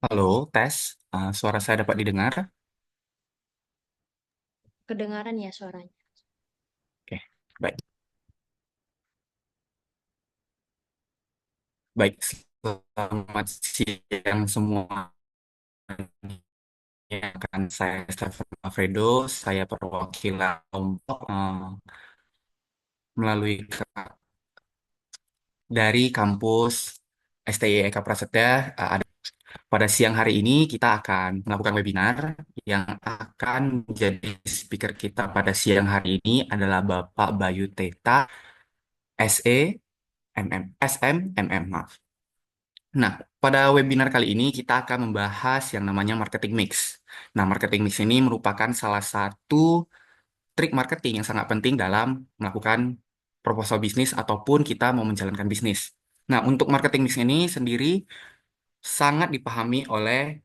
Halo, tes. Suara saya dapat didengar? Kedengaran ya suaranya. Oke, baik. Baik, selamat siang semua. Kan saya Stefan Alfredo, saya perwakilan kelompok melalui dari kampus STI Eka Prasetya. Pada siang hari ini kita akan melakukan webinar yang akan menjadi speaker kita pada siang hari ini adalah Bapak Bayu Teta, SE, maaf. Nah, pada webinar kali ini kita akan membahas yang namanya marketing mix. Nah, marketing mix ini merupakan salah satu trik marketing yang sangat penting dalam melakukan proposal bisnis ataupun kita mau menjalankan bisnis. Nah, untuk marketing mix ini sendiri sangat dipahami oleh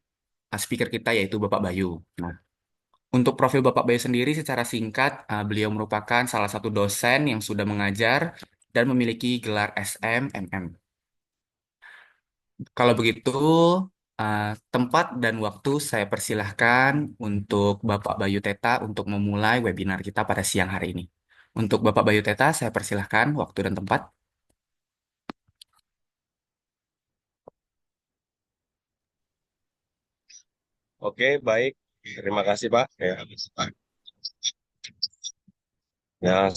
speaker kita yaitu Bapak Bayu. Nah, untuk profil Bapak Bayu sendiri secara singkat, beliau merupakan salah satu dosen yang sudah mengajar dan memiliki gelar SMMM. Kalau begitu, uh, tempat dan waktu saya persilahkan untuk Bapak Bayu Teta untuk memulai webinar kita pada siang hari ini. Untuk Bapak Bayu Teta, saya persilahkan waktu dan tempat. Oke, baik. Terima kasih, Pak.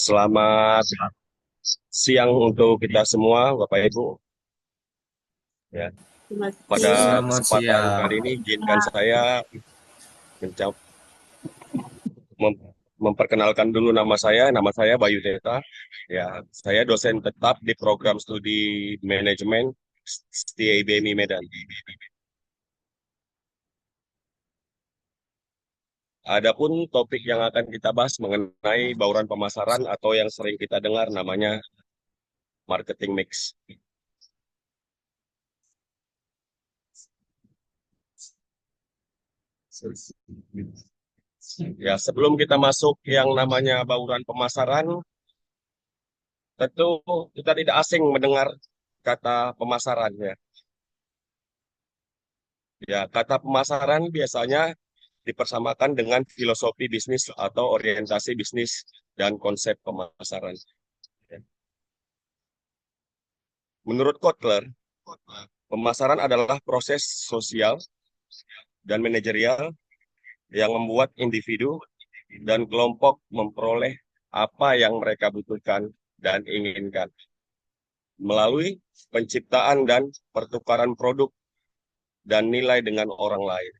Selamat siang untuk kita semua, Bapak Ibu. Ya, pada Selamat kesempatan siang. kali ini izinkan saya mencap mem- memperkenalkan dulu nama saya. Nama saya Bayu Teta. Ya, saya dosen tetap di program studi manajemen STIBMI Medan. Adapun topik yang akan kita bahas mengenai bauran pemasaran atau yang sering kita dengar namanya marketing mix. Ya, sebelum kita masuk yang namanya bauran pemasaran, tentu kita tidak asing mendengar kata pemasaran ya. Ya, kata pemasaran biasanya dipersamakan dengan filosofi bisnis atau orientasi bisnis dan konsep pemasaran. Menurut Kotler, pemasaran adalah proses sosial dan manajerial yang membuat individu dan kelompok memperoleh apa yang mereka butuhkan dan inginkan melalui penciptaan dan pertukaran produk dan nilai dengan orang lain.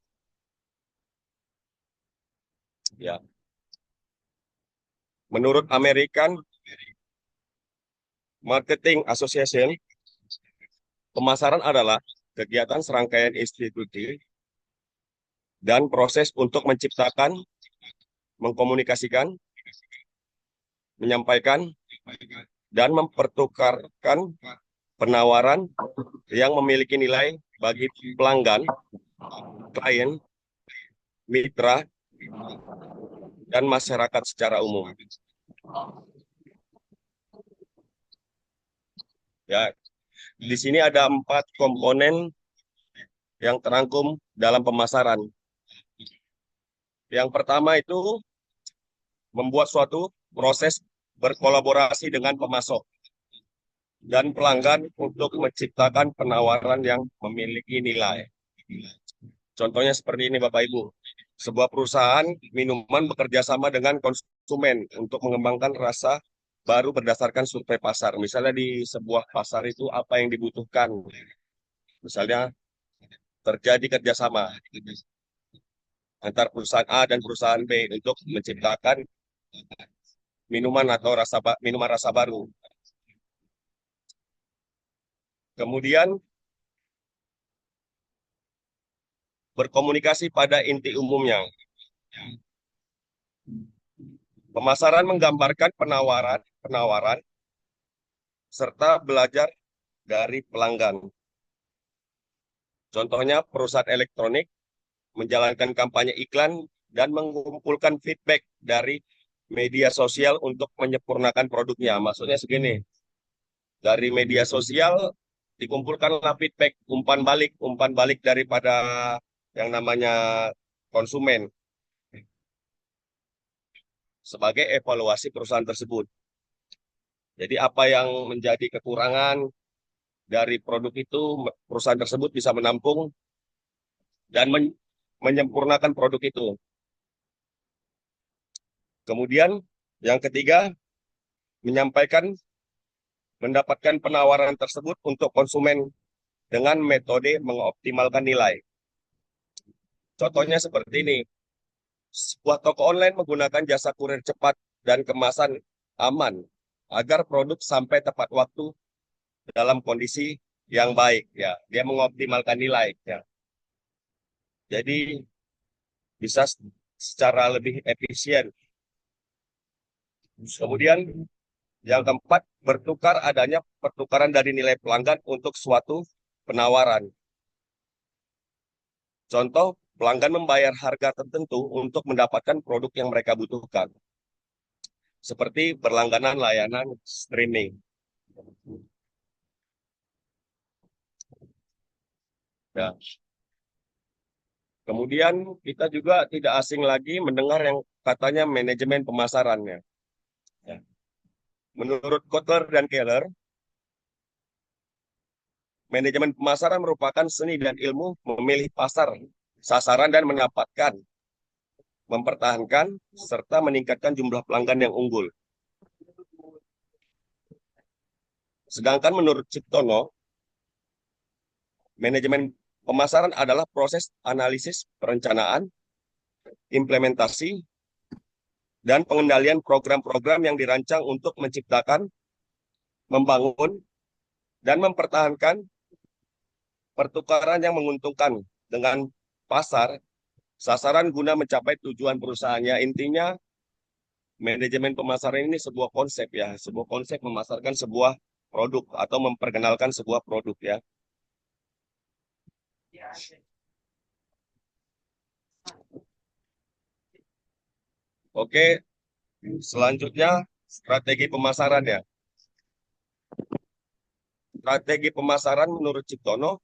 Ya, menurut American Marketing Association, pemasaran adalah kegiatan serangkaian institusi dan proses untuk menciptakan, mengkomunikasikan, menyampaikan, dan mempertukarkan penawaran yang memiliki nilai bagi pelanggan, klien, mitra, dan masyarakat secara umum. Ya, di sini ada 4 komponen yang terangkum dalam pemasaran. Yang pertama itu membuat suatu proses berkolaborasi dengan pemasok dan pelanggan untuk menciptakan penawaran yang memiliki nilai. Contohnya seperti ini Bapak Ibu. Sebuah perusahaan minuman bekerja sama dengan konsumen untuk mengembangkan rasa baru berdasarkan survei pasar. Misalnya di sebuah pasar itu apa yang dibutuhkan. Misalnya terjadi kerjasama antar perusahaan A dan perusahaan B untuk menciptakan minuman atau minuman rasa baru. Kemudian berkomunikasi pada inti umumnya. Pemasaran menggambarkan penawaran serta belajar dari pelanggan. Contohnya perusahaan elektronik menjalankan kampanye iklan dan mengumpulkan feedback dari media sosial untuk menyempurnakan produknya. Maksudnya segini, dari media sosial dikumpulkanlah feedback, umpan balik daripada yang namanya konsumen sebagai evaluasi perusahaan tersebut. Jadi apa yang menjadi kekurangan dari produk itu, perusahaan tersebut bisa menampung dan menyempurnakan produk itu. Kemudian yang ketiga, menyampaikan mendapatkan penawaran tersebut untuk konsumen dengan metode mengoptimalkan nilai. Contohnya seperti ini, sebuah toko online menggunakan jasa kurir cepat dan kemasan aman agar produk sampai tepat waktu dalam kondisi yang baik. Ya, dia mengoptimalkan nilai. Ya. Jadi bisa secara lebih efisien. Kemudian yang keempat, adanya pertukaran dari nilai pelanggan untuk suatu penawaran. Contoh, pelanggan membayar harga tertentu untuk mendapatkan produk yang mereka butuhkan. Seperti berlangganan layanan streaming. Ya. Kemudian kita juga tidak asing lagi mendengar yang katanya manajemen pemasarannya. Ya. Menurut Kotler dan Keller, manajemen pemasaran merupakan seni dan ilmu memilih pasar, sasaran dan mendapatkan, mempertahankan, serta meningkatkan jumlah pelanggan yang unggul. Sedangkan menurut Ciptono, manajemen pemasaran adalah proses analisis, perencanaan, implementasi, dan pengendalian program-program yang dirancang untuk menciptakan, membangun, dan mempertahankan pertukaran yang menguntungkan dengan pasar, sasaran guna mencapai tujuan perusahaannya. Intinya, manajemen pemasaran ini sebuah konsep ya, sebuah konsep memasarkan sebuah produk atau memperkenalkan sebuah produk ya. Oke, selanjutnya strategi pemasaran ya. Strategi pemasaran menurut Ciptono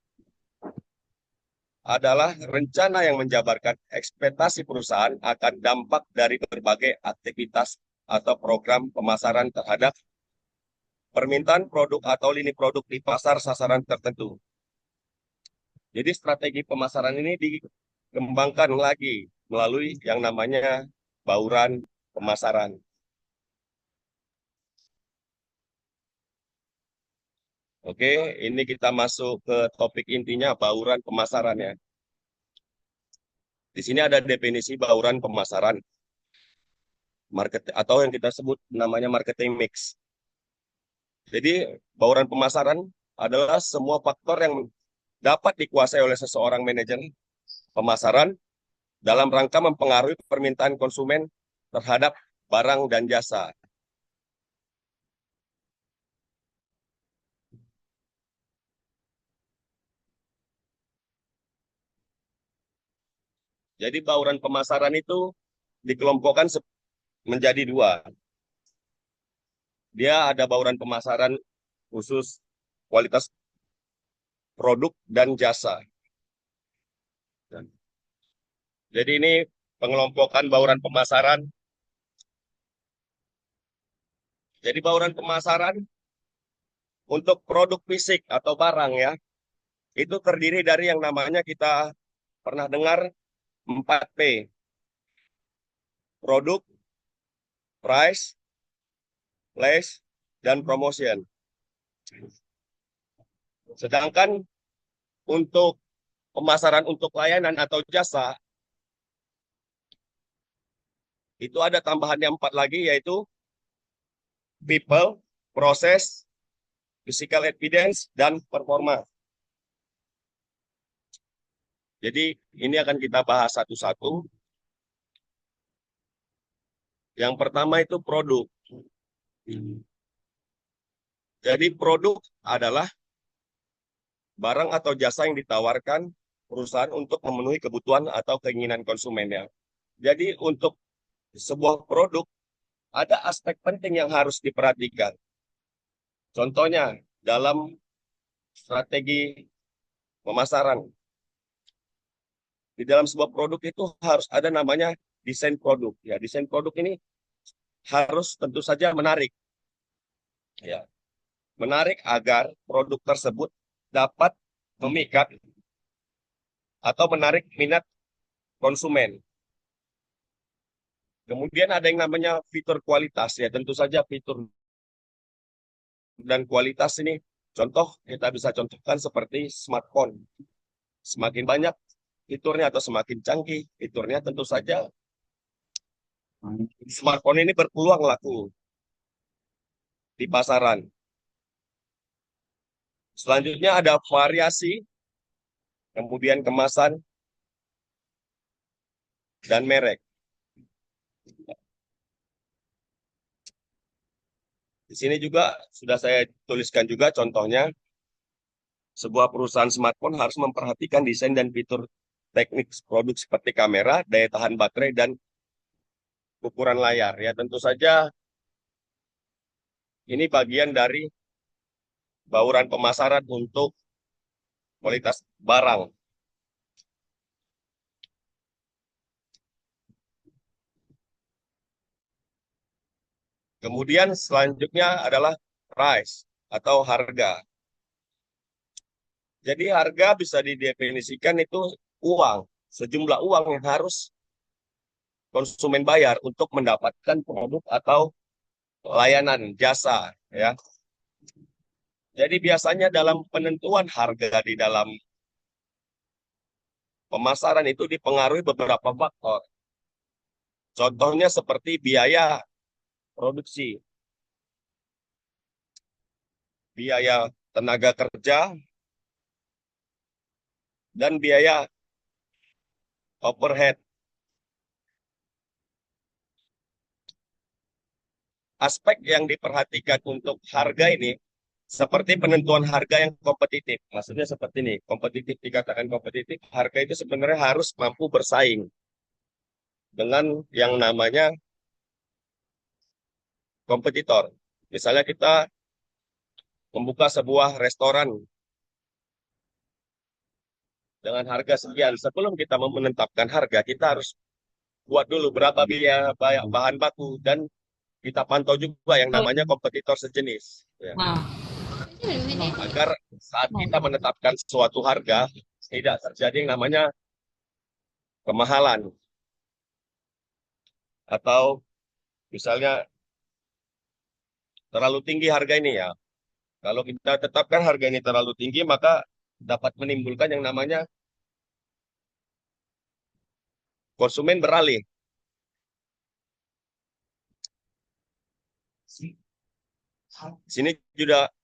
adalah rencana yang menjabarkan ekspektasi perusahaan akan dampak dari berbagai aktivitas atau program pemasaran terhadap permintaan produk atau lini produk di pasar sasaran tertentu. Jadi strategi pemasaran ini dikembangkan lagi melalui yang namanya bauran pemasaran. Oke, ini kita masuk ke topik intinya bauran pemasaran ya. Di sini ada definisi bauran pemasaran, market atau yang kita sebut namanya marketing mix. Jadi bauran pemasaran adalah semua faktor yang dapat dikuasai oleh seseorang manajer pemasaran dalam rangka mempengaruhi permintaan konsumen terhadap barang dan jasa. Jadi bauran pemasaran itu dikelompokkan menjadi dua. Dia ada bauran pemasaran khusus kualitas produk dan jasa. Jadi ini pengelompokan bauran pemasaran. Jadi bauran pemasaran untuk produk fisik atau barang ya, itu terdiri dari yang namanya kita pernah dengar 4P. Produk, price, place, dan promotion. Sedangkan untuk pemasaran untuk layanan atau jasa, itu ada tambahan yang 4 lagi, yaitu people, proses, physical evidence, dan performa. Jadi ini akan kita bahas satu-satu. Yang pertama itu produk. Jadi produk adalah barang atau jasa yang ditawarkan perusahaan untuk memenuhi kebutuhan atau keinginan konsumennya. Jadi untuk sebuah produk ada aspek penting yang harus diperhatikan. Contohnya dalam strategi pemasaran. Di dalam sebuah produk itu harus ada namanya desain produk. Ya, desain produk ini harus tentu saja menarik. Ya, menarik agar produk tersebut dapat memikat atau menarik minat konsumen. Kemudian ada yang namanya fitur kualitas ya, tentu saja fitur dan kualitas ini contoh kita bisa contohkan seperti smartphone. Semakin banyak fiturnya atau semakin canggih fiturnya, tentu saja smartphone ini berpeluang laku di pasaran. Selanjutnya ada variasi, kemudian kemasan, dan merek. Di sini juga sudah saya tuliskan juga contohnya, sebuah perusahaan smartphone harus memperhatikan desain dan fitur teknik produk seperti kamera, daya tahan baterai, dan ukuran layar. Ya, tentu saja ini bagian dari bauran pemasaran untuk kualitas barang. Kemudian selanjutnya adalah price atau harga. Jadi harga bisa didefinisikan itu uang, sejumlah uang yang harus konsumen bayar untuk mendapatkan produk atau layanan jasa ya. Jadi biasanya dalam penentuan harga di dalam pemasaran itu dipengaruhi beberapa faktor. Contohnya seperti biaya produksi, biaya tenaga kerja, dan biaya overhead. Aspek yang diperhatikan untuk harga ini seperti penentuan harga yang kompetitif. Maksudnya seperti ini, kompetitif dikatakan kompetitif, harga itu sebenarnya harus mampu bersaing dengan yang namanya kompetitor. Misalnya kita membuka sebuah restoran dengan harga sekian. Sebelum kita menetapkan harga, kita harus buat dulu berapa biaya bahan baku dan kita pantau juga yang namanya kompetitor sejenis. Ya. Agar saat kita menetapkan suatu harga, tidak terjadi yang namanya kemahalan. Atau misalnya terlalu tinggi harga ini ya. Kalau kita tetapkan harga ini terlalu tinggi, maka dapat menimbulkan yang namanya konsumen beralih. Sini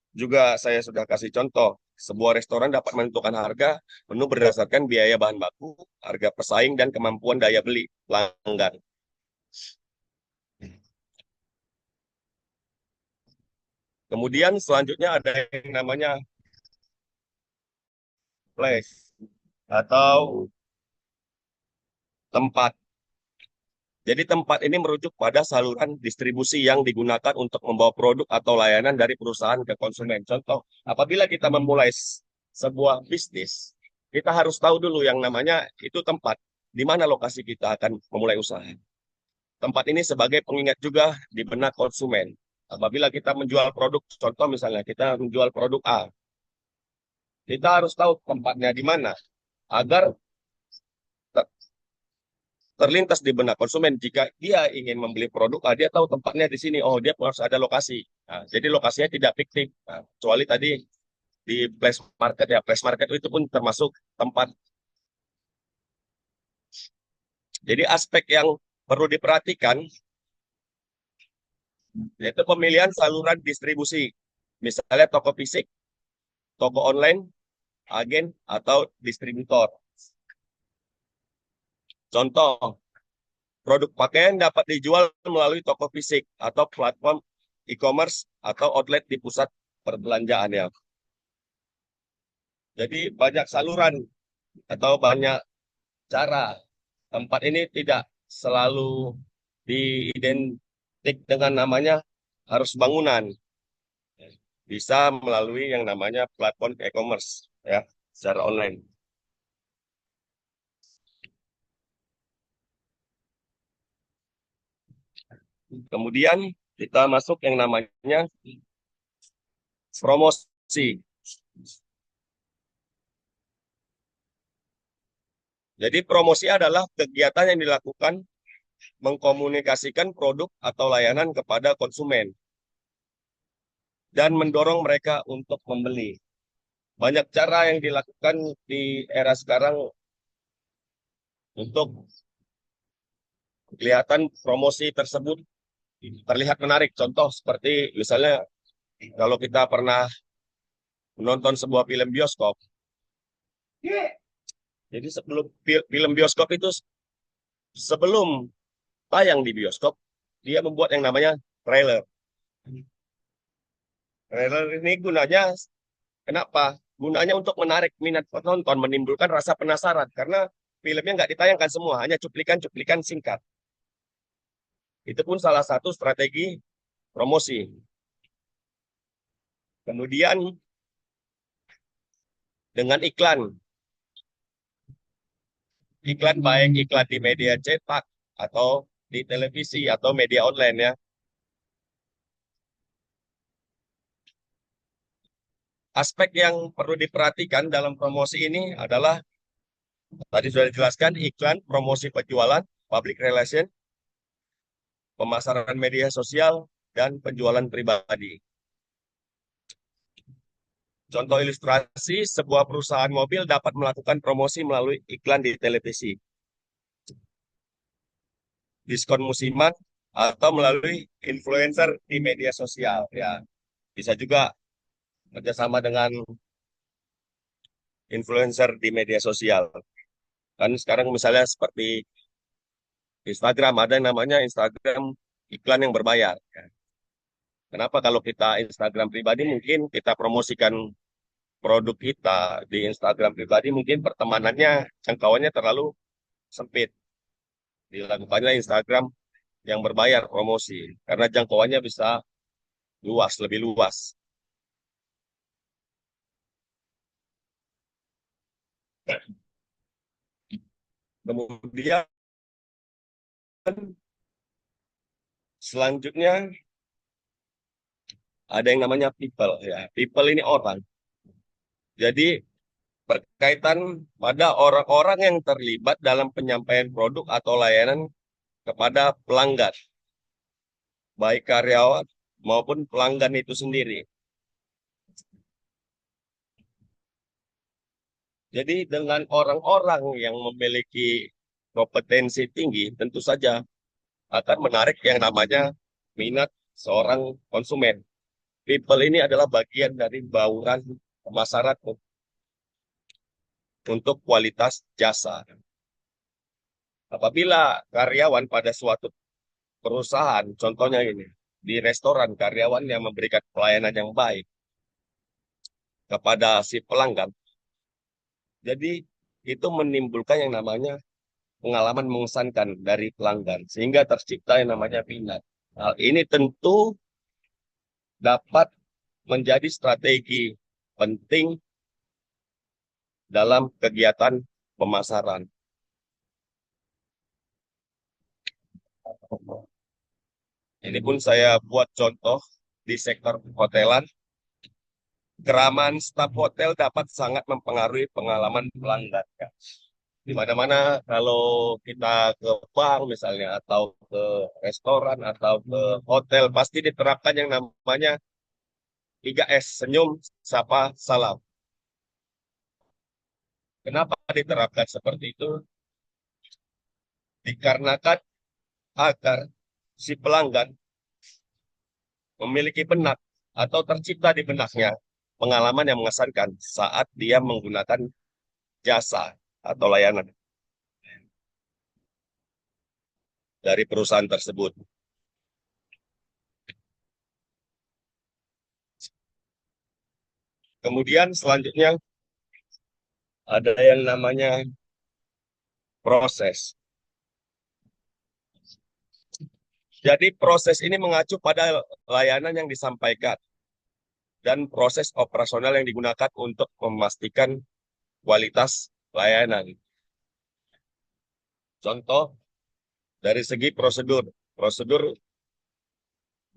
juga saya sudah kasih contoh. Sebuah restoran dapat menentukan harga menu berdasarkan biaya bahan baku, harga pesaing, dan kemampuan daya beli pelanggan. Kemudian selanjutnya ada yang namanya place atau tempat. Jadi tempat ini merujuk pada saluran distribusi yang digunakan untuk membawa produk atau layanan dari perusahaan ke konsumen. Contoh, apabila kita memulai sebuah bisnis, kita harus tahu dulu yang namanya itu tempat, di mana lokasi kita akan memulai usaha. Tempat ini sebagai pengingat juga di benak konsumen. Apabila kita menjual produk, contoh misalnya kita menjual produk A, kita harus tahu tempatnya di mana agar terlintas di benak konsumen jika dia ingin membeli produk, dia tahu tempatnya di sini. Oh, dia harus ada lokasi. Nah, jadi lokasinya tidak fiktif. Nah, kecuali tadi di place market ya, place market itu pun termasuk tempat. Jadi aspek yang perlu diperhatikan yaitu pemilihan saluran distribusi. Misalnya toko fisik, toko online, agen, atau distributor. Contoh, produk pakaian dapat dijual melalui toko fisik atau platform e-commerce atau outlet di pusat perbelanjaan ya. Jadi banyak saluran atau banyak cara. Tempat ini tidak selalu diidentik dengan namanya harus bangunan. Bisa melalui yang namanya platform e-commerce ya, secara online. Kemudian kita masuk yang namanya promosi. Jadi promosi adalah kegiatan yang dilakukan mengkomunikasikan produk atau layanan kepada konsumen dan mendorong mereka untuk membeli. Banyak cara yang dilakukan di era sekarang untuk kelihatan promosi tersebut terlihat menarik. Contoh seperti misalnya kalau kita pernah menonton sebuah film bioskop. Jadi sebelum film bioskop itu sebelum tayang di bioskop, dia membuat yang namanya trailer. Trailer ini gunanya kenapa? Gunanya untuk menarik minat penonton, menimbulkan rasa penasaran karena filmnya nggak ditayangkan semua, hanya cuplikan-cuplikan singkat. Itu pun salah satu strategi promosi. Kemudian dengan iklan. Iklan baik iklan di media cetak atau di televisi atau media online ya. Aspek yang perlu diperhatikan dalam promosi ini adalah tadi sudah dijelaskan iklan, promosi penjualan, public relation, pemasaran media sosial, dan penjualan pribadi. Contoh ilustrasi, sebuah perusahaan mobil dapat melakukan promosi melalui iklan di televisi, diskon musiman, atau melalui influencer di media sosial. Ya, bisa juga kerjasama dengan influencer di media sosial. Kan sekarang misalnya seperti Instagram, ada yang namanya Instagram iklan yang berbayar. Kenapa kalau kita Instagram pribadi mungkin kita promosikan produk kita di Instagram pribadi mungkin pertemanannya jangkauannya terlalu sempit. Dilakukannya Instagram yang berbayar promosi karena jangkauannya bisa luas, lebih luas. Kemudian selanjutnya ada yang namanya people ya. People ini orang. Jadi berkaitan pada orang-orang yang terlibat dalam penyampaian produk atau layanan kepada pelanggan, baik karyawan maupun pelanggan itu sendiri. Jadi dengan orang-orang yang memiliki kompetensi tinggi, tentu saja akan menarik yang namanya minat seorang konsumen. People ini adalah bagian dari bauran pemasaran untuk kualitas jasa. Apabila karyawan pada suatu perusahaan, contohnya ini, di restoran, karyawan yang memberikan pelayanan yang baik kepada si pelanggan, jadi itu menimbulkan yang namanya pengalaman mengesankan dari pelanggan, sehingga tercipta yang namanya minat. Hal ini tentu dapat menjadi strategi penting dalam kegiatan pemasaran. Ini pun saya buat contoh di sektor hotelan. Keramahan staf hotel dapat sangat mempengaruhi pengalaman pelanggan. Ya. Di mana-mana kalau kita ke bank misalnya, atau ke restoran, atau ke hotel, pasti diterapkan yang namanya 3S, senyum, sapa, salam. Kenapa diterapkan seperti itu? Dikarenakan agar si pelanggan memiliki benak atau tercipta di benaknya pengalaman yang mengesankan saat dia menggunakan jasa atau layanan dari perusahaan tersebut. Kemudian selanjutnya ada yang namanya proses. Jadi proses ini mengacu pada layanan yang disampaikan dan proses operasional yang digunakan untuk memastikan kualitas layanan. Contoh dari segi prosedur, prosedur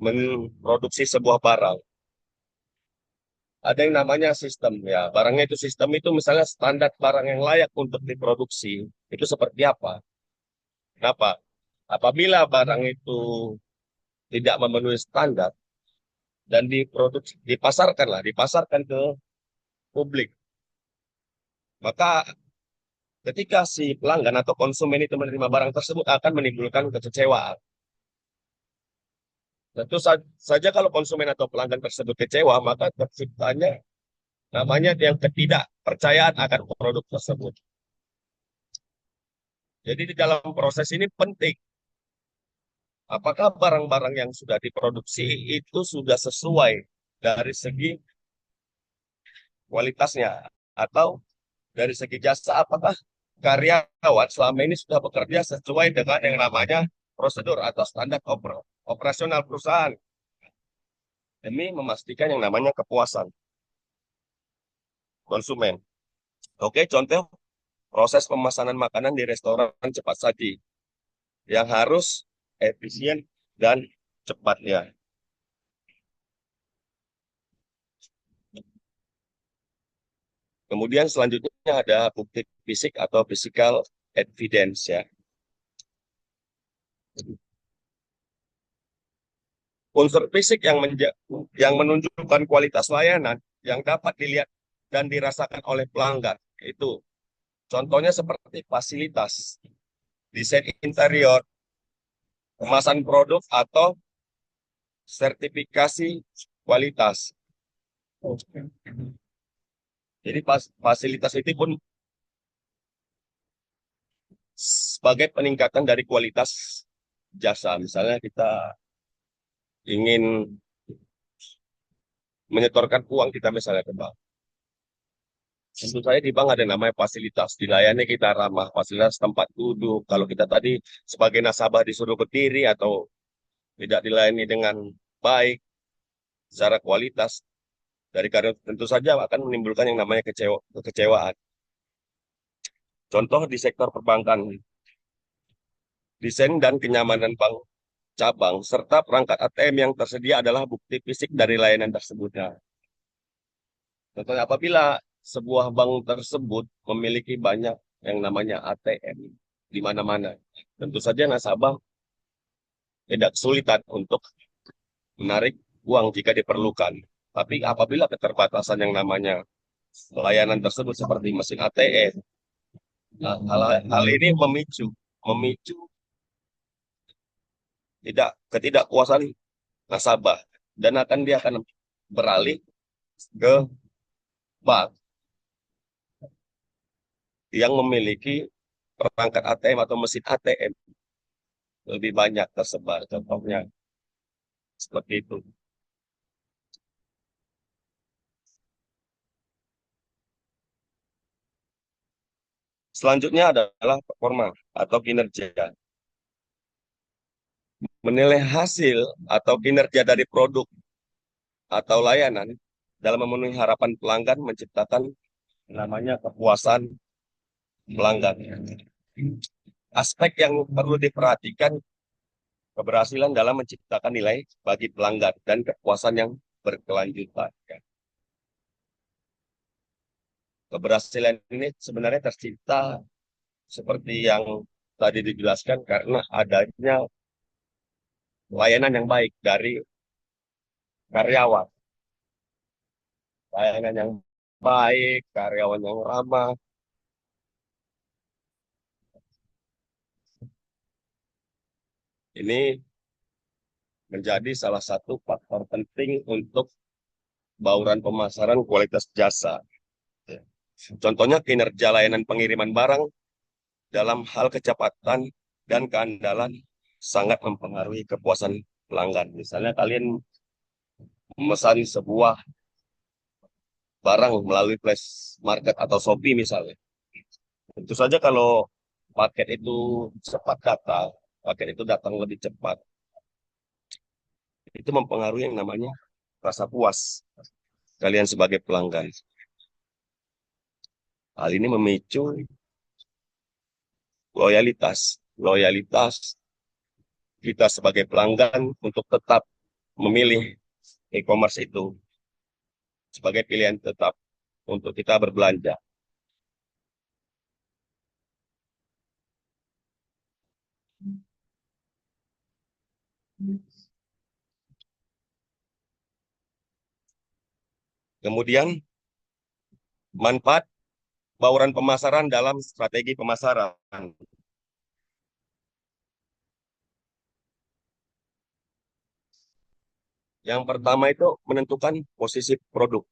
memproduksi sebuah barang. Ada yang namanya sistem ya. Barangnya itu sistem itu misalnya standar barang yang layak untuk diproduksi itu seperti apa? Kenapa? Apabila barang itu tidak memenuhi standar dan diproduksi, dipasarkan ke publik, maka ketika si pelanggan atau konsumen itu menerima barang tersebut akan menimbulkan kekecewaan. Tentu saja kalau konsumen atau pelanggan tersebut kecewa, maka terciptanya namanya yang ketidakpercayaan akan produk tersebut. Jadi di dalam proses ini penting, apakah barang-barang yang sudah diproduksi itu sudah sesuai dari segi kualitasnya, atau dari segi jasa, apakah karyawan selama ini sudah bekerja sesuai dengan yang namanya prosedur atau standar operasional perusahaan demi memastikan yang namanya kepuasan konsumen. Oke, contoh proses pemesanan makanan di restoran cepat saji yang harus efisien dan cepat ya. Kemudian selanjutnya ada bukti fisik atau physical evidence ya. Unsur fisik yang menunjukkan kualitas layanan yang dapat dilihat dan dirasakan oleh pelanggan itu contohnya seperti fasilitas, desain interior, kemasan produk atau sertifikasi kualitas. Jadi fasilitas itu pun sebagai peningkatan dari kualitas jasa. Misalnya kita ingin menyetorkan uang kita misalnya ke bank. Tentu saja di bank ada namanya fasilitas. Dilayani kita ramah, fasilitas tempat duduk. Kalau kita tadi sebagai nasabah disuruh berdiri atau tidak dilayani dengan baik secara kualitas, dari karena tentu saja akan menimbulkan yang namanya kekecewaan. Contoh di sektor perbankan, desain dan kenyamanan bank cabang serta perangkat ATM yang tersedia adalah bukti fisik dari layanan tersebut. Nah, contohnya apabila sebuah bank tersebut memiliki banyak yang namanya ATM di mana-mana, tentu saja nasabah tidak kesulitan untuk menarik uang jika diperlukan. Tapi apabila keterbatasan yang namanya layanan tersebut seperti mesin ATM, nah, hal ini memicu ketidakpuasan nasabah dan dia akan beralih ke bank yang memiliki perangkat ATM atau mesin ATM lebih banyak tersebar. Contohnya seperti itu. Selanjutnya adalah performa atau kinerja. Menilai hasil atau kinerja dari produk atau layanan dalam memenuhi harapan pelanggan menciptakan namanya kepuasan pelanggan. Aspek yang perlu diperhatikan keberhasilan dalam menciptakan nilai bagi pelanggan dan kepuasan yang berkelanjutan. Keberhasilan ini sebenarnya tercipta seperti yang tadi dijelaskan karena adanya layanan yang baik dari karyawan, layanan yang baik, karyawan yang ramah. Ini menjadi salah satu faktor penting untuk bauran pemasaran kualitas jasa. Contohnya kinerja layanan pengiriman barang dalam hal kecepatan dan keandalan sangat mempengaruhi kepuasan pelanggan. Misalnya kalian memesan sebuah barang melalui flash market atau Shopee misalnya. Tentu saja kalau paket itu cepat datang, paket itu datang lebih cepat, itu mempengaruhi yang namanya rasa puas kalian sebagai pelanggan. Hal ini memicu loyalitas, loyalitas kita sebagai pelanggan untuk tetap memilih e-commerce itu sebagai pilihan tetap untuk kita berbelanja. Kemudian manfaat bauran pemasaran dalam strategi pemasaran. Yang pertama itu menentukan posisi produk.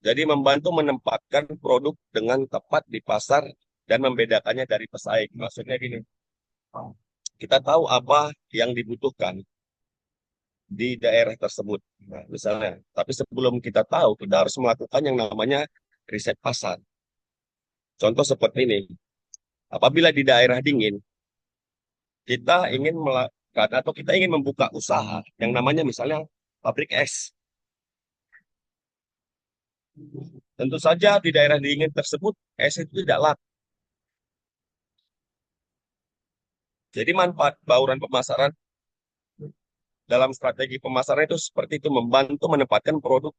Jadi membantu menempatkan produk dengan tepat di pasar dan membedakannya dari pesaing. Maksudnya gini, kita tahu apa yang dibutuhkan di daerah tersebut. Nah, misalnya, tapi sebelum kita tahu, kita harus melakukan yang namanya riset pasar. Contoh seperti ini, apabila di daerah dingin, kita ingin melakukan atau kita ingin membuka usaha yang namanya misalnya pabrik es. Tentu saja di daerah dingin tersebut es itu tidak laku. Jadi manfaat bauran pemasaran dalam strategi pemasaran itu seperti itu, membantu menempatkan produk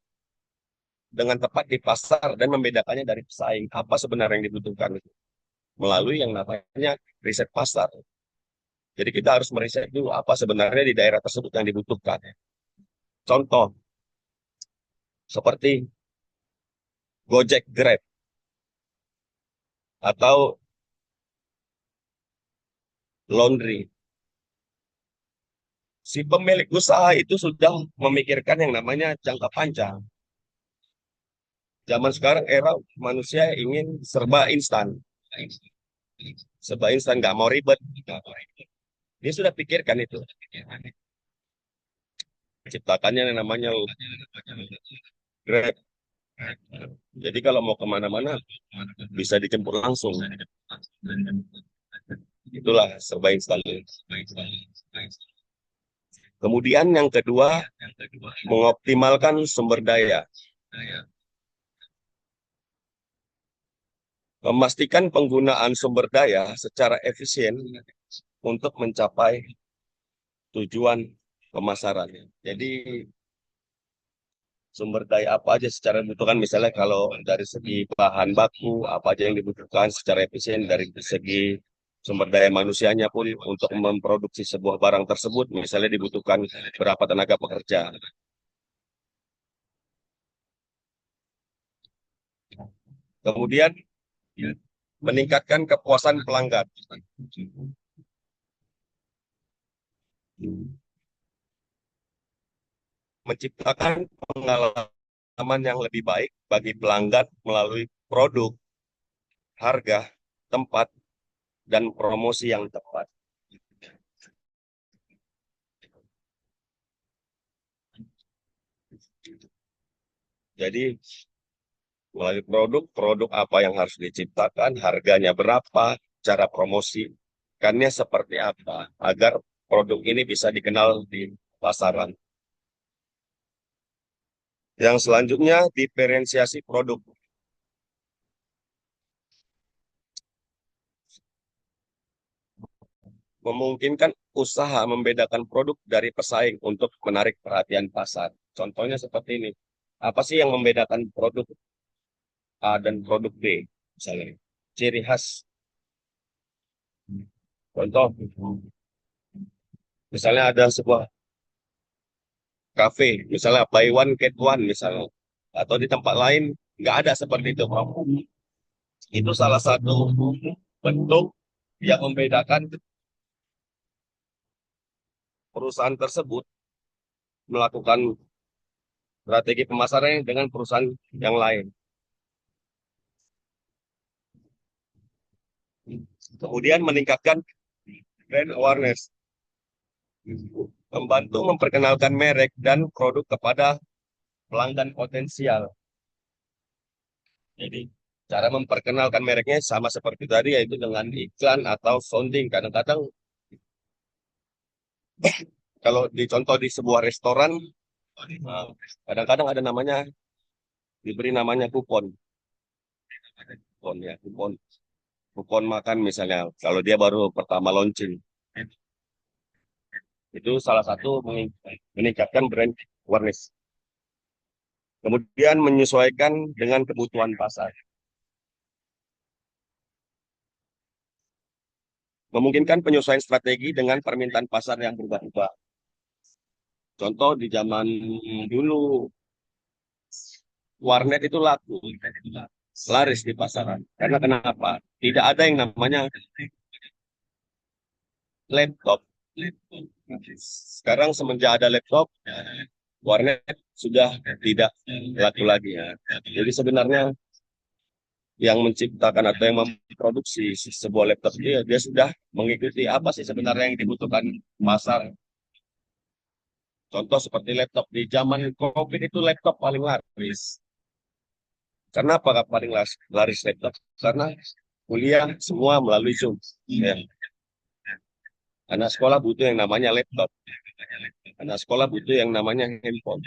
dengan tepat di pasar dan membedakannya dari pesaing. Apa sebenarnya yang dibutuhkan itu melalui yang namanya riset pasar. Jadi kita harus meriset dulu apa sebenarnya di daerah tersebut yang dibutuhkan. Contoh seperti Gojek, Grab, atau laundry. Si pemilik usaha itu sudah memikirkan yang namanya jangka panjang. Zaman sekarang era manusia ingin serba instan. Serba instan, nggak mau ribet. Dia sudah pikirkan itu. Ciptakannya yang namanya Grab. Jadi kalau mau kemana-mana bisa dijemput langsung. Itulah serba instan. Kemudian yang kedua, mengoptimalkan sumber daya. Memastikan penggunaan sumber daya secara efisien untuk mencapai tujuan pemasaran. Jadi sumber daya apa aja secara dibutuhkan, misalnya kalau dari segi bahan baku apa aja yang dibutuhkan secara efisien, dari segi sumber daya manusianya pun untuk memproduksi sebuah barang tersebut misalnya dibutuhkan berapa tenaga pekerja. Kemudian meningkatkan kepuasan pelanggan, menciptakan pengalaman yang lebih baik bagi pelanggan melalui produk, harga, tempat, dan promosi yang tepat. Jadi melalui produk apa yang harus diciptakan, harganya berapa, cara promosikannya seperti apa, agar produk ini bisa dikenal di pasaran. Yang selanjutnya, diferensiasi produk. Memungkinkan usaha membedakan produk dari pesaing untuk menarik perhatian pasar. Contohnya seperti ini. Apa sih yang membedakan produk A dan produk B? Misalnya, ciri khas. Contoh, misalnya ada sebuah kafe, misalnya buy one get one misalnya, atau di tempat lain nggak ada seperti itu. Itu salah satu bentuk yang membedakan perusahaan tersebut melakukan strategi pemasaran dengan perusahaan yang lain. Kemudian meningkatkan brand awareness, membantu memperkenalkan merek dan produk kepada pelanggan potensial. Jadi cara memperkenalkan mereknya sama seperti tadi, yaitu dengan iklan atau sounding. Kadang-kadang kalau dicontoh di sebuah restoran, kadang-kadang ada namanya, diberi namanya kupon. Kupon ya, kupon makan misalnya. Kalau dia baru pertama launching, itu salah satu meningkatkan brand awareness. Kemudian menyesuaikan dengan kebutuhan pasar. Memungkinkan penyesuaian strategi dengan permintaan pasar yang berubah-ubah. Contoh di zaman dulu, warnet itu laku, laris di pasaran. Karena kenapa? Tidak ada yang namanya laptop. Sekarang semenjak ada laptop, warnet sudah tidak laku lagi ya. Jadi sebenarnya yang menciptakan atau yang memproduksi sebuah laptop dia sudah mengikuti apa sih sebenarnya yang dibutuhkan pasar. Contoh seperti laptop di zaman COVID itu laptop paling laris. Karena apa paling laris laptop? Karena kuliah semua melalui Zoom. Ya. Anak sekolah butuh yang namanya laptop. Anak sekolah butuh yang namanya handphone.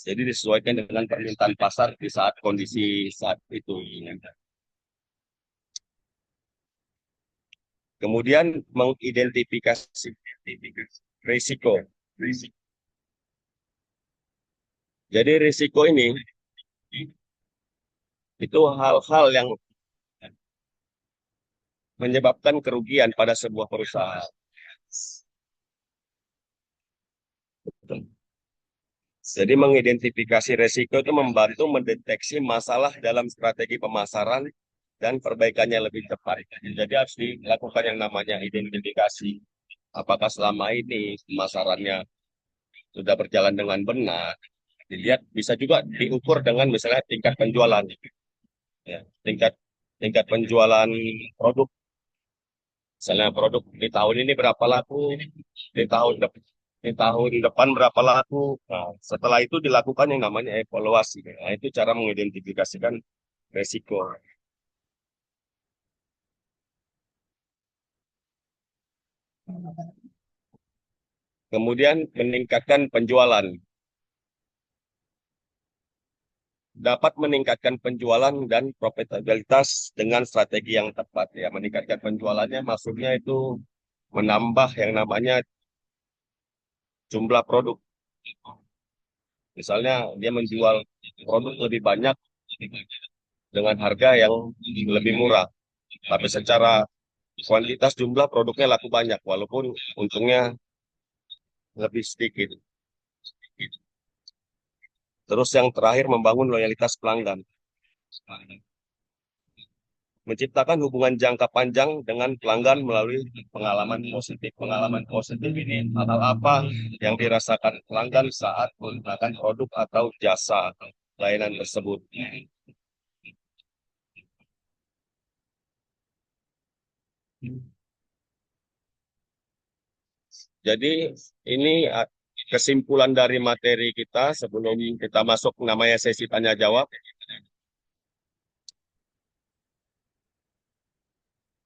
Jadi disesuaikan dengan permintaan pasar di saat kondisi saat itu. Kemudian mengidentifikasi risiko. Jadi risiko ini itu hal-hal yang menyebabkan kerugian pada sebuah perusahaan. Jadi mengidentifikasi risiko itu membantu mendeteksi masalah dalam strategi pemasaran dan perbaikannya lebih cepat. Jadi harus dilakukan yang namanya identifikasi. Apakah selama ini pemasarannya sudah berjalan dengan benar? Dilihat, bisa juga diukur dengan misalnya tingkat penjualan. Ya, tingkat penjualan produk. Misalnya produk di tahun ini berapa laku, di tahun depan berapa laku. Nah, setelah itu dilakukan yang namanya evaluasi. Nah, itu cara mengidentifikasikan resiko. Kemudian meningkatkan penjualan. dapat meningkatkan penjualan dan profitabilitas dengan strategi yang tepat. Ya, meningkatkan penjualannya maksudnya itu menambah yang namanya jumlah produk. Misalnya dia menjual produk lebih banyak dengan harga yang lebih murah, tapi secara kuantitas jumlah produknya laku banyak, walaupun untungnya lebih sedikit. Terus yang terakhir membangun loyalitas pelanggan. Menciptakan hubungan jangka panjang dengan pelanggan melalui pengalaman positif. Pengalaman positif ini hal apa yang dirasakan pelanggan saat menggunakan produk atau jasa layanan tersebut. Jadi ini kesimpulan dari materi kita sebelum kita masuk namanya sesi tanya jawab.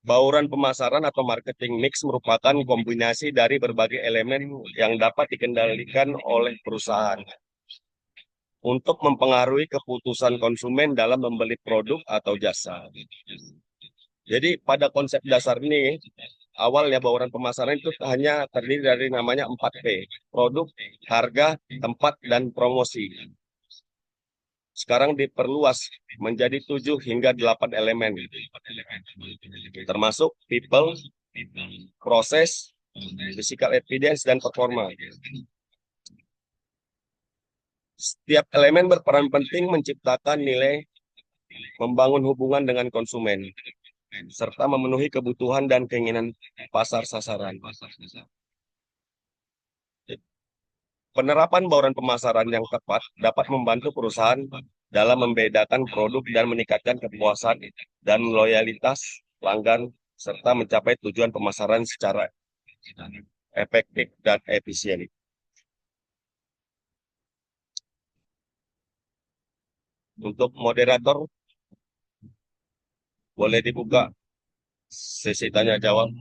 Bauran pemasaran atau marketing mix merupakan kombinasi dari berbagai elemen yang dapat dikendalikan oleh perusahaan untuk mempengaruhi keputusan konsumen dalam membeli produk atau jasa. Jadi pada konsep dasar ini, awalnya bauran pemasaran itu hanya terdiri dari namanya 4P, produk, harga, tempat, dan promosi. Sekarang diperluas menjadi 7 hingga 8 elemen, termasuk people, proses, physical evidence, dan performa. Setiap elemen berperan penting menciptakan nilai, membangun hubungan dengan konsumen, serta memenuhi kebutuhan dan keinginan pasar sasaran. Penerapan bauran pemasaran yang tepat dapat membantu perusahaan dalam membedakan produk dan meningkatkan kepuasan dan loyalitas pelanggan serta mencapai tujuan pemasaran secara efektif dan efisien. Untuk moderator, boleh dibuka sesi tanya jawab.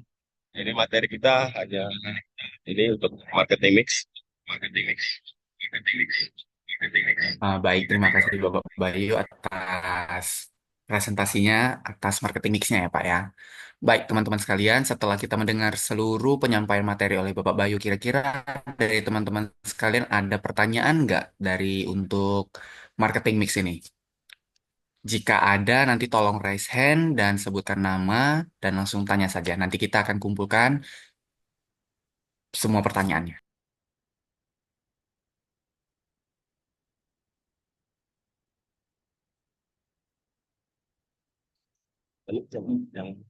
Ini materi kita hanya ini untuk marketing mix. Marketing mix. Marketing mix. Marketing mix. Baik, terima kasih Bapak Bayu atas presentasinya, atas marketing mix-nya ya Pak ya. Baik, teman-teman sekalian, setelah kita mendengar seluruh penyampaian materi oleh Bapak Bayu, kira-kira dari teman-teman sekalian ada pertanyaan nggak dari untuk marketing mix ini? Jika ada, nanti tolong raise hand dan sebutkan nama dan langsung tanya saja. Nanti kita akan kumpulkan semua pertanyaannya. Yang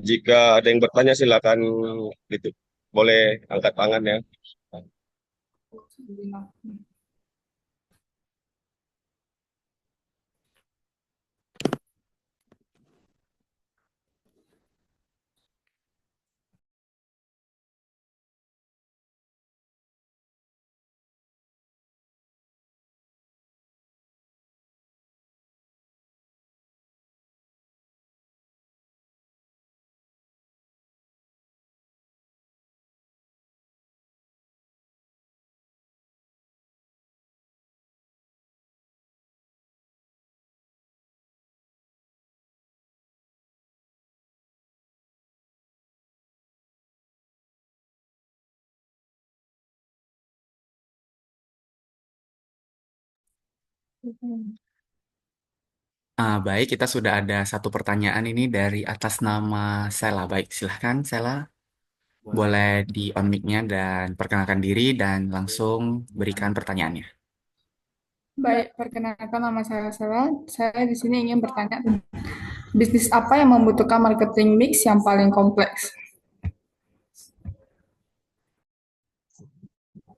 Jika ada yang bertanya silakan gitu. Boleh angkat tangan ya. Baik, kita sudah ada satu pertanyaan ini dari atas nama Sela. Baik, silahkan Sela. Boleh di on mic-nya dan perkenalkan diri dan langsung berikan pertanyaannya. Baik, perkenalkan nama saya Sarah. Saya di sini ingin bertanya tentang bisnis apa yang membutuhkan marketing mix yang paling kompleks.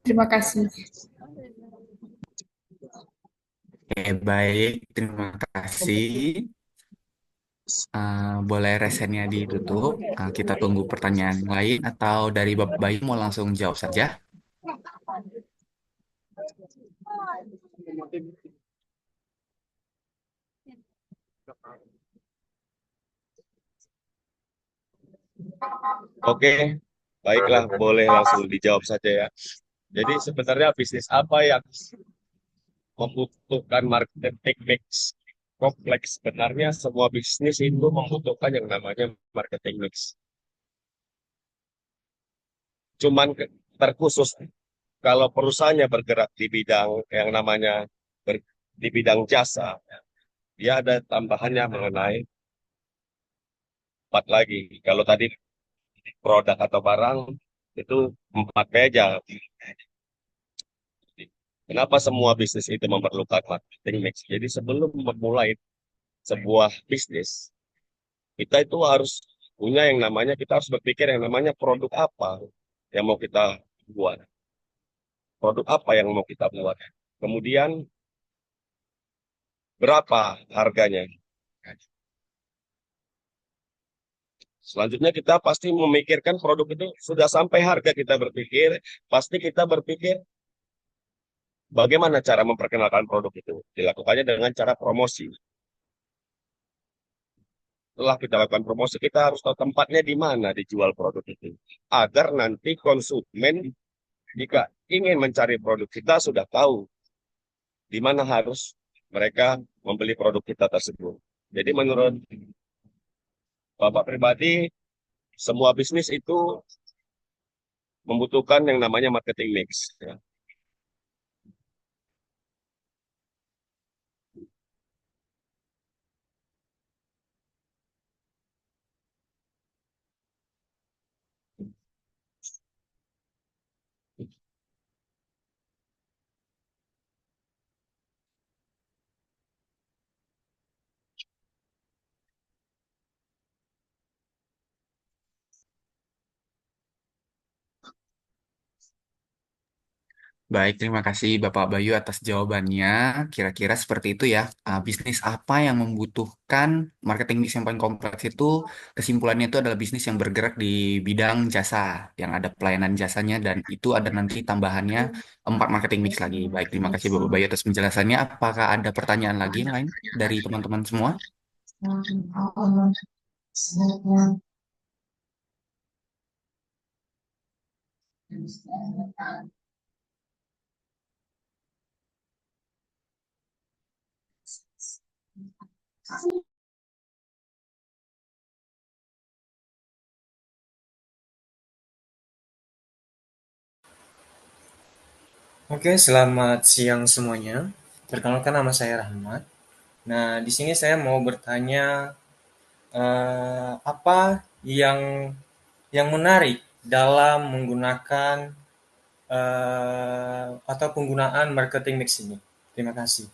Terima kasih. Oke, baik, terima kasih. Boleh resennya ditutup. Kita tunggu pertanyaan lain atau dari Bapak Bayu mau langsung jawab saja. Oke, baiklah, boleh langsung dijawab saja ya. Jadi sebenarnya bisnis apa yang membutuhkan marketing mix kompleks? Sebenarnya semua bisnis itu membutuhkan yang namanya marketing mix. Cuman terkhusus kalau perusahaannya bergerak di bidang yang namanya di bidang jasa, dia ada tambahannya mengenai empat lagi. Kalau tadi produk atau barang itu empat meja. Kenapa semua bisnis itu memerlukan marketing mix? Jadi sebelum memulai sebuah bisnis, kita itu harus punya yang namanya, kita harus berpikir yang namanya produk apa yang mau kita buat. Produk apa yang mau kita buat. Kemudian berapa harganya. Selanjutnya kita pasti memikirkan produk itu sudah sampai harga kita berpikir, pasti kita berpikir bagaimana cara memperkenalkan produk itu. Dilakukannya dengan cara promosi. Setelah kita lakukan promosi, kita harus tahu tempatnya di mana dijual produk itu. Agar nanti konsumen jika ingin mencari produk kita sudah tahu di mana harus mereka membeli produk kita tersebut. Jadi menurut Bapak pribadi, semua bisnis itu membutuhkan yang namanya marketing mix. Ya. Baik, terima kasih Bapak Bayu atas jawabannya. Kira-kira seperti itu ya. Bisnis apa yang membutuhkan marketing mix yang paling kompleks itu kesimpulannya itu adalah bisnis yang bergerak di bidang jasa, yang ada pelayanan jasanya dan itu ada nanti tambahannya empat marketing mix lagi. Baik, terima kasih Bapak Bayu atas penjelasannya. Apakah ada pertanyaan lagi yang lain dari teman-teman semua? Oke, selamat siang semuanya. Perkenalkan nama saya Rahmat. Nah, di sini saya mau bertanya apa yang menarik dalam menggunakan atau penggunaan marketing mix ini. Terima kasih.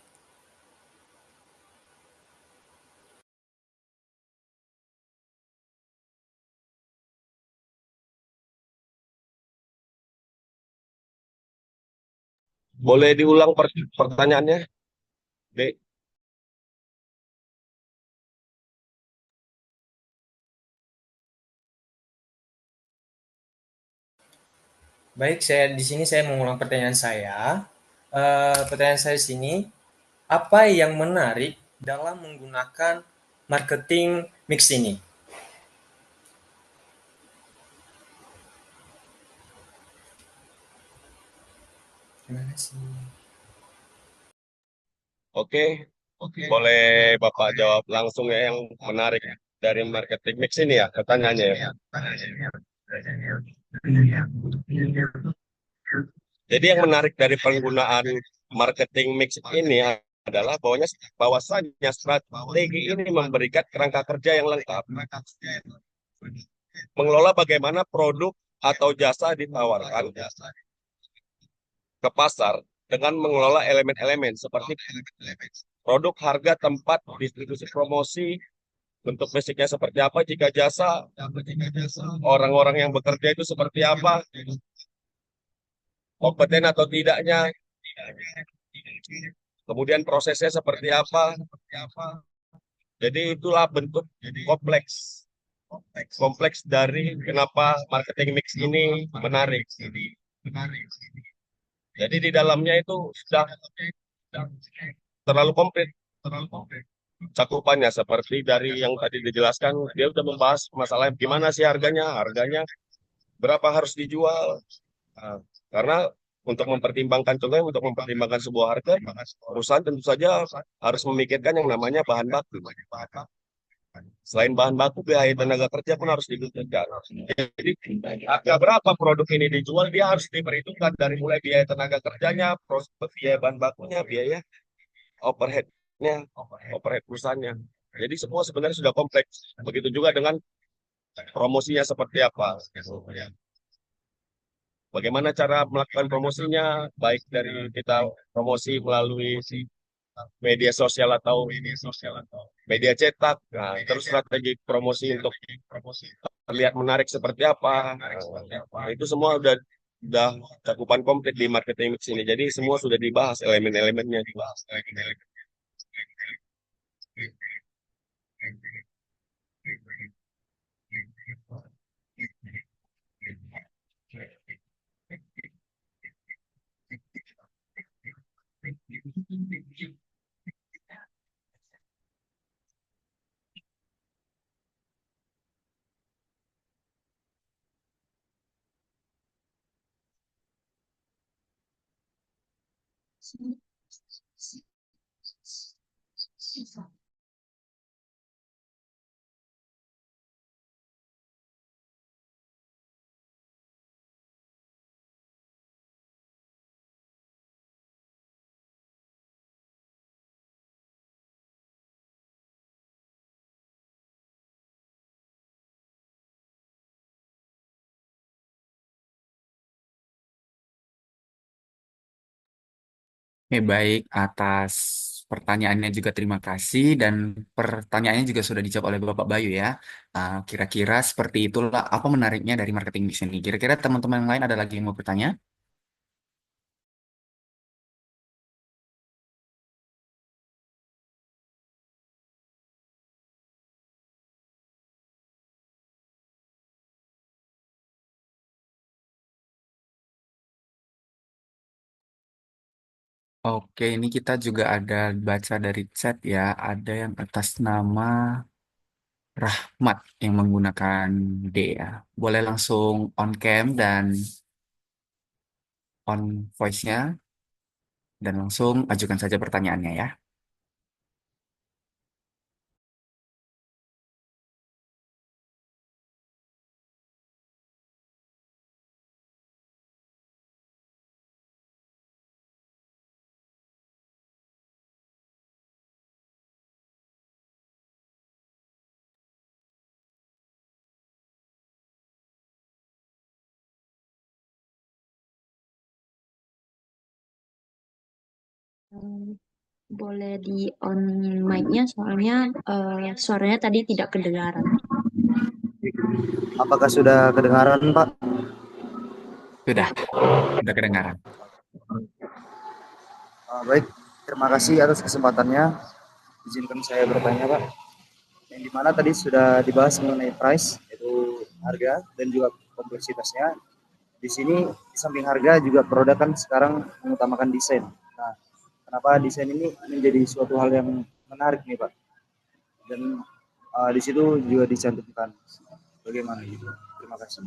Boleh diulang pertanyaannya, Dek? Baik, di sini saya mengulang pertanyaan saya. Pertanyaan saya di sini, apa yang menarik dalam menggunakan marketing mix ini? Gimana sih? Oke, boleh Bapak jawab langsung ya yang menarik dari marketing mix ini ya, pertanyaannya ya. Jadi yang menarik dari penggunaan marketing mix ini adalah bahwasanya strategi ini memberikan kerangka kerja yang lengkap, mengelola bagaimana produk atau jasa ditawarkan ke pasar dengan mengelola elemen-elemen seperti produk, harga, tempat, distribusi, promosi, bentuk fisiknya seperti apa, jika jasa, orang-orang yang bekerja itu seperti apa, kompeten atau tidaknya, kemudian prosesnya seperti apa. Jadi itulah bentuk kompleks. Kompleks dari kenapa marketing mix ini menarik. Jadi di dalamnya itu sudah terlalu komplit cakupannya, seperti dari yang tadi dijelaskan, dia sudah membahas masalah gimana sih harganya berapa harus dijual. Nah, karena untuk mempertimbangkan sebuah harga, perusahaan tentu saja harus memikirkan yang namanya bahan baku. Selain bahan baku, biaya tenaga kerja pun harus dipikirkan. Jadi, harga berapa produk ini dijual, dia harus diperhitungkan dari mulai biaya tenaga kerjanya, biaya bahan bakunya, biaya overhead-nya, overhead perusahaannya. Jadi semua sebenarnya sudah kompleks. Begitu juga dengan promosinya seperti apa. Bagaimana cara melakukan promosinya, baik dari kita promosi melalui media sosial atau media cetak. Nah, terus strategi promosi untuk terlihat menarik seperti apa. Nah, itu semua udah cakupan komplit di marketing mix ini. Jadi semua sudah dibahas, elemen-elemennya dibahas. Oke, baik, atas pertanyaannya juga terima kasih dan pertanyaannya juga sudah dijawab oleh Bapak Bayu ya. Kira-kira seperti itulah apa menariknya dari marketing di sini. Kira-kira teman-teman yang lain ada lagi yang mau bertanya? Oke, ini kita juga ada baca dari chat ya. Ada yang atas nama Rahmat yang menggunakan D ya. Boleh langsung on cam dan on voice-nya dan langsung ajukan saja pertanyaannya ya. Boleh di on mic-nya soalnya suaranya tadi tidak kedengaran. Apakah sudah kedengaran, Pak? Sudah kedengaran. Baik, terima kasih atas kesempatannya. Izinkan saya bertanya, Pak. Yang dimana tadi sudah dibahas mengenai price, yaitu harga dan juga kompleksitasnya. Di sini di samping harga juga produk kan sekarang mengutamakan desain. Nah, kenapa desain ini menjadi suatu hal yang menarik nih, Pak? Dan di situ juga dicantumkan. Bagaimana gitu? Terima kasih.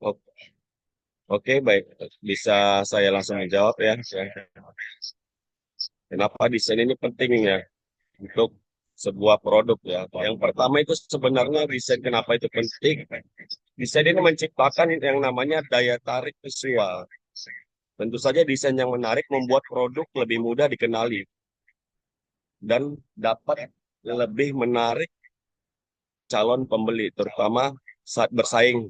O- Oke, baik. Bisa saya langsung menjawab ya. Kenapa desain ini penting ya untuk sebuah produk ya. Yang pertama itu sebenarnya desain kenapa itu penting? Desain ini menciptakan yang namanya daya tarik visual. Tentu saja desain yang menarik membuat produk lebih mudah dikenali dan dapat lebih menarik calon pembeli, terutama saat bersaing.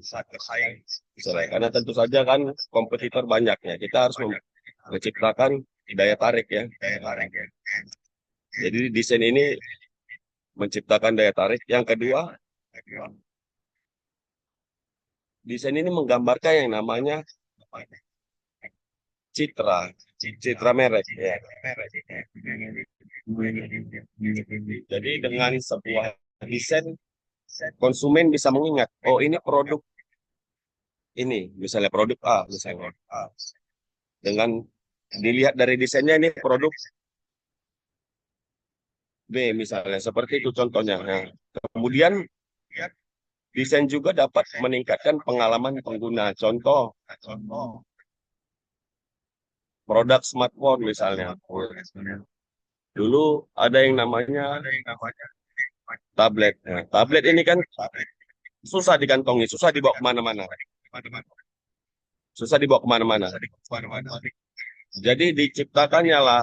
Misalnya, karena tentu saja kan kompetitor banyaknya. Kita harus menciptakan daya tarik ya. Jadi desain ini menciptakan daya tarik. Yang kedua, desain ini menggambarkan yang namanya citra, citra merek. Ya. Jadi dengan sebuah desain, konsumen bisa mengingat, oh ini produk ini, misalnya produk A, misalnya. Dengan dilihat dari desainnya ini produk B, misalnya. Seperti itu contohnya. Nah, kemudian desain juga dapat meningkatkan pengalaman pengguna. Contoh, produk smartphone misalnya. Dulu ada yang namanya tablet. Nah, tablet ini kan susah dikantongi, susah dibawa kemana-mana. Susah dibawa kemana-mana. Jadi diciptakannya lah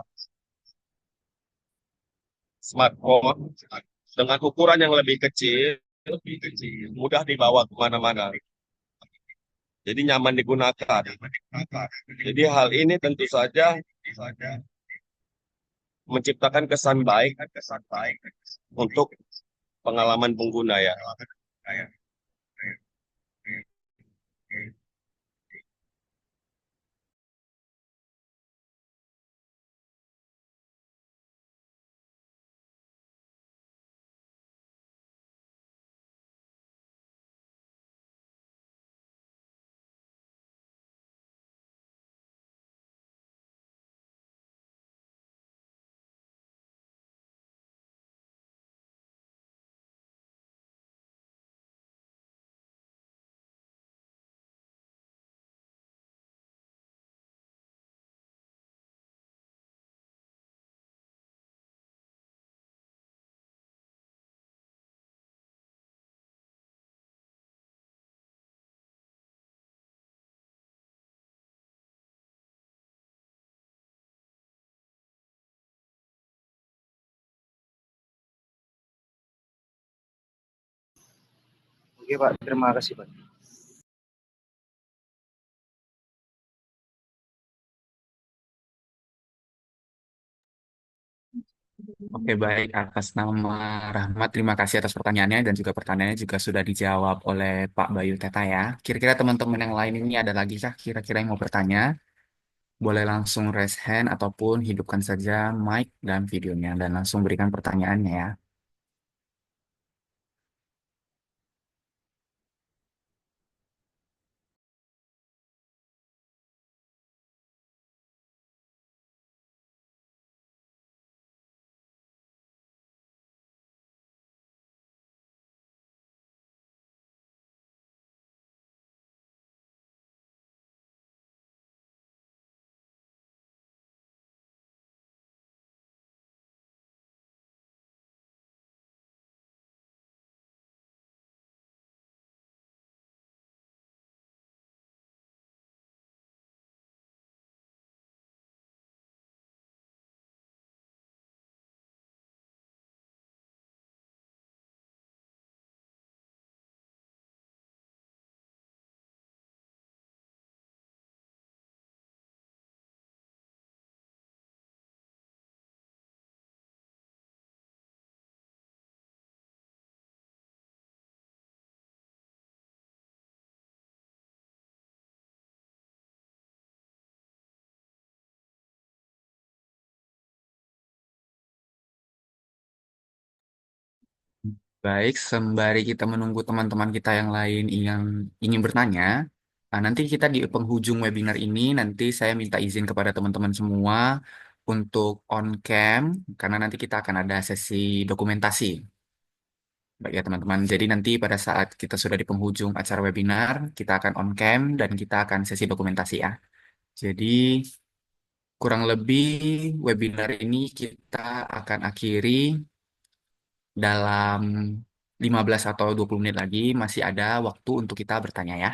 smartphone dengan ukuran yang lebih kecil, mudah dibawa kemana-mana. Jadi nyaman digunakan. Jadi hal ini tentu saja menciptakan kesan baik untuk pengalaman pengguna ya. Oke, Pak. Terima kasih, Pak. Oke, baik. Atas nama Rahmat, terima kasih atas pertanyaannya dan juga pertanyaannya juga sudah dijawab oleh Pak Bayu Teta ya. Kira-kira teman-teman yang lain ini ada lagi kah kira-kira yang mau bertanya? Boleh langsung raise hand ataupun hidupkan saja mic dan videonya dan langsung berikan pertanyaannya ya. Baik, sembari kita menunggu teman-teman kita yang lain yang ingin bertanya, nanti kita di penghujung webinar ini, nanti saya minta izin kepada teman-teman semua untuk on cam, karena nanti kita akan ada sesi dokumentasi. Baik ya teman-teman, jadi nanti pada saat kita sudah di penghujung acara webinar, kita akan on cam dan kita akan sesi dokumentasi ya. Jadi kurang lebih webinar ini kita akan akhiri dalam 15 atau 20 menit lagi, masih ada waktu untuk kita bertanya ya.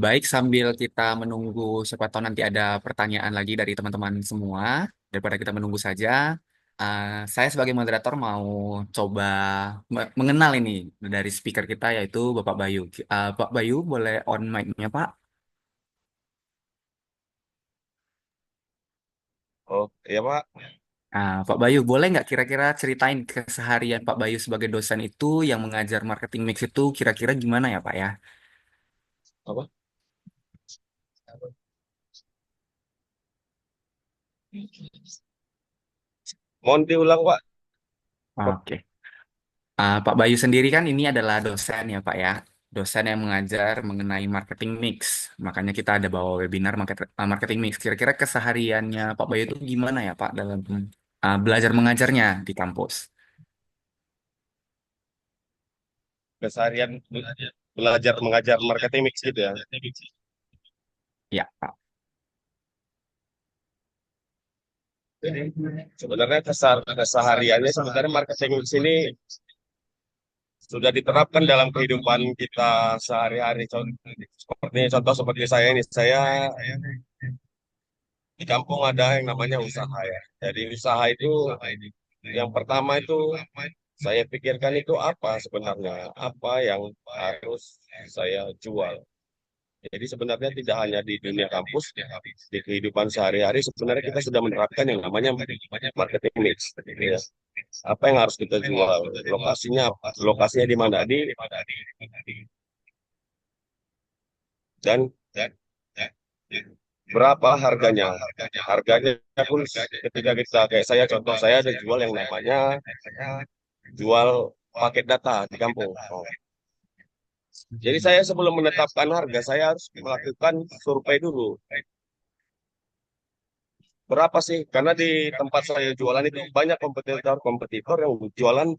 Baik, sambil kita menunggu, siapa tahu nanti ada pertanyaan lagi dari teman-teman semua. Daripada kita menunggu saja, uh, saya sebagai moderator mau coba mengenal ini dari speaker kita yaitu Bapak Bayu. Pak Bayu, boleh on mic-nya, Pak? Oh, iya Pak. Pak Bayu, boleh nggak kira-kira ceritain keseharian Pak Bayu sebagai dosen itu yang mengajar marketing mix itu kira-kira gimana ya, Pak ya? Apa? Mohon diulang, Pak. Oke. Pak Bayu sendiri kan ini adalah dosen ya Pak ya. Dosen yang mengajar mengenai marketing mix. Makanya kita ada bawa webinar marketing mix. Kira-kira kesehariannya Pak Bayu itu gimana ya Pak dalam belajar mengajarnya di kampus? Keseharian belajar mengajar marketing mix gitu ya. Ya Pak. Jadi sebenarnya kesehariannya sebenarnya marketing mix ini sudah diterapkan dalam kehidupan kita sehari-hari. Contoh seperti saya ini, saya di kampung ada yang namanya usaha ya. Jadi usaha itu yang pertama itu saya pikirkan itu apa sebenarnya, apa yang harus saya jual. Jadi sebenarnya tidak hanya di dunia kampus, di kehidupan sehari-hari sebenarnya kita sudah menerapkan yang namanya marketing mix. Ya. Apa yang harus kita jual? Lokasinya apa? Lokasinya di mana? Dan berapa harganya? Harganya pun ketika kita kayak saya contoh saya ada jual yang namanya jual paket data di kampung. Oh. Jadi saya sebelum menetapkan harga saya harus melakukan survei dulu. Berapa sih? Karena di tempat saya jualan itu banyak kompetitor yang jualan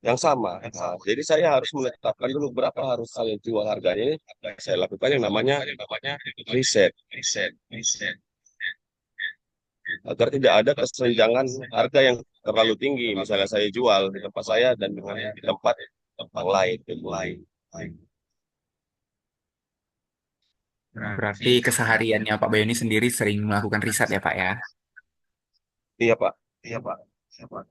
yang sama. Nah, jadi saya harus menetapkan dulu berapa harus saya jual harganya. Saya lakukan yang namanya riset agar tidak ada kesenjangan harga yang terlalu tinggi. Misalnya saya jual di tempat saya dan dengan di tempat lain. Berarti kesehariannya Pak Bayu ini sendiri sering melakukan riset ya Pak ya. Iya Pak, iya Pak. Iya, Pak.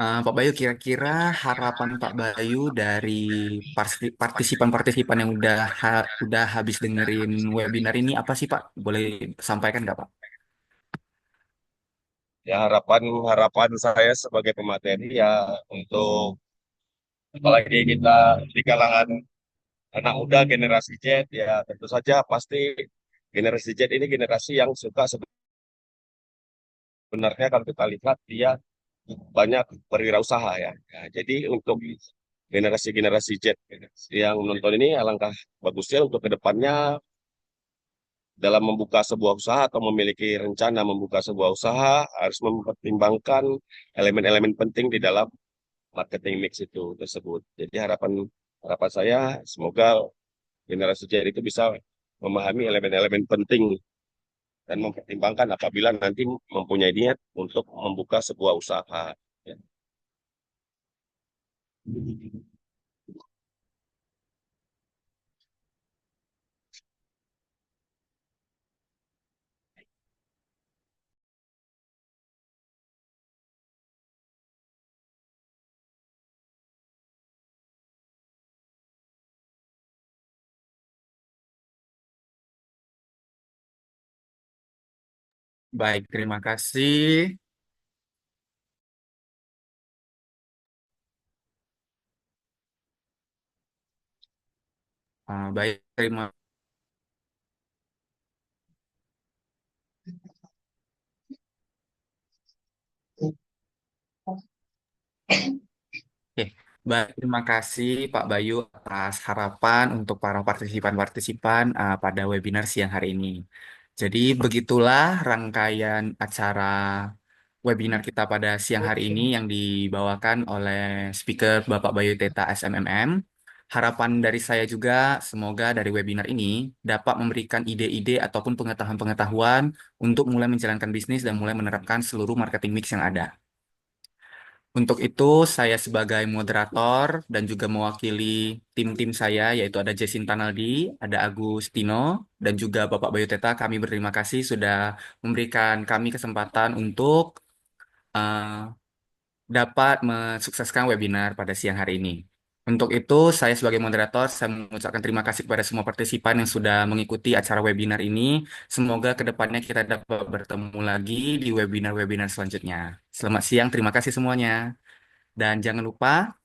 Pak Bayu, kira-kira harapan Pak Bayu dari partisipan-partisipan yang udah habis dengerin webinar ini apa sih Pak? Boleh sampaikan nggak Pak? Ya harapan harapan saya sebagai pemateri ya untuk apalagi kita di kalangan anak muda generasi Z ya tentu saja pasti generasi Z ini generasi yang suka sebenarnya kalau kita lihat dia banyak berwirausaha ya. Ya, jadi untuk generasi-generasi Z yang menonton ini alangkah bagusnya untuk kedepannya dalam membuka sebuah usaha atau memiliki rencana membuka sebuah usaha harus mempertimbangkan elemen-elemen penting di dalam marketing mix itu tersebut. Jadi harapan harapan saya semoga generasi Z itu bisa memahami elemen-elemen penting dan mempertimbangkan apabila nanti mempunyai niat untuk membuka sebuah usaha. Ya. Baik, terima kasih. Baik, terima Oke, baik. Terima kasih Pak Bayu atas harapan untuk para partisipan-partisipan pada webinar siang hari ini. Jadi begitulah rangkaian acara webinar kita pada siang hari ini yang dibawakan oleh speaker Bapak Bayu Teta SMMM. Harapan dari saya juga semoga dari webinar ini dapat memberikan ide-ide ataupun pengetahuan-pengetahuan untuk mulai menjalankan bisnis dan mulai menerapkan seluruh marketing mix yang ada. Untuk itu, saya sebagai moderator dan juga mewakili tim-tim saya, yaitu ada Jacinta Naldi, ada Agustino, dan juga Bapak Bayu Teta, kami berterima kasih sudah memberikan kami kesempatan untuk eh, dapat mensukseskan webinar pada siang hari ini. Untuk itu, saya sebagai moderator, saya mengucapkan terima kasih kepada semua partisipan yang sudah mengikuti acara webinar ini. Semoga kedepannya kita dapat bertemu lagi di webinar-webinar selanjutnya. Selamat siang, terima kasih semuanya. Dan jangan lupa,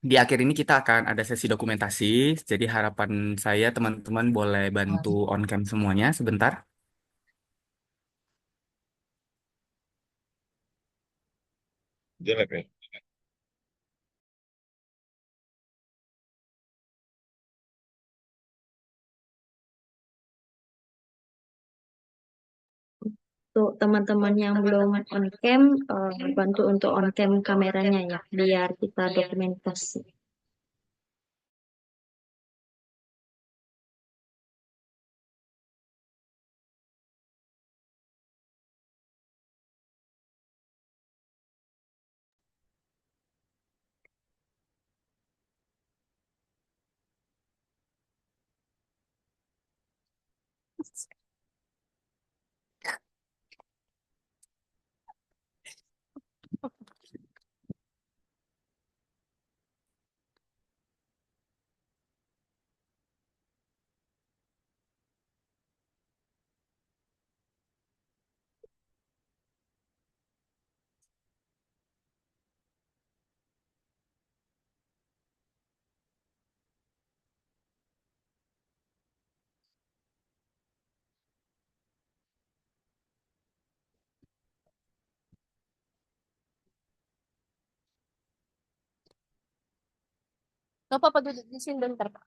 di akhir ini kita akan ada sesi dokumentasi. Jadi harapan saya teman-teman boleh bantu on cam semuanya sebentar. Jelek ya. Untuk teman-teman yang belum on cam, bantu untuk on cam kameranya ya, biar kita dokumentasi. Bapak apa duduk di sini bentar, Pak?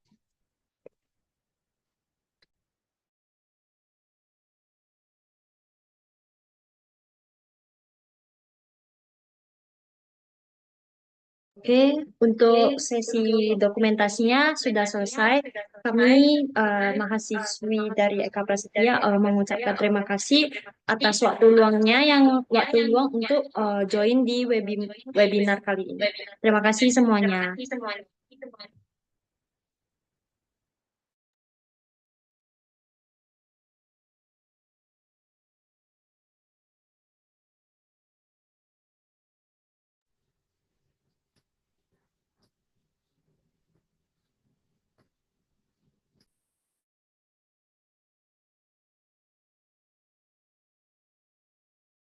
Oke, untuk sesi dokumentasinya sudah selesai. Kami mahasiswi dari Eka Prasetya mengucapkan terima kasih atas waktu luang untuk join di webinar kali ini. Terima kasih semuanya.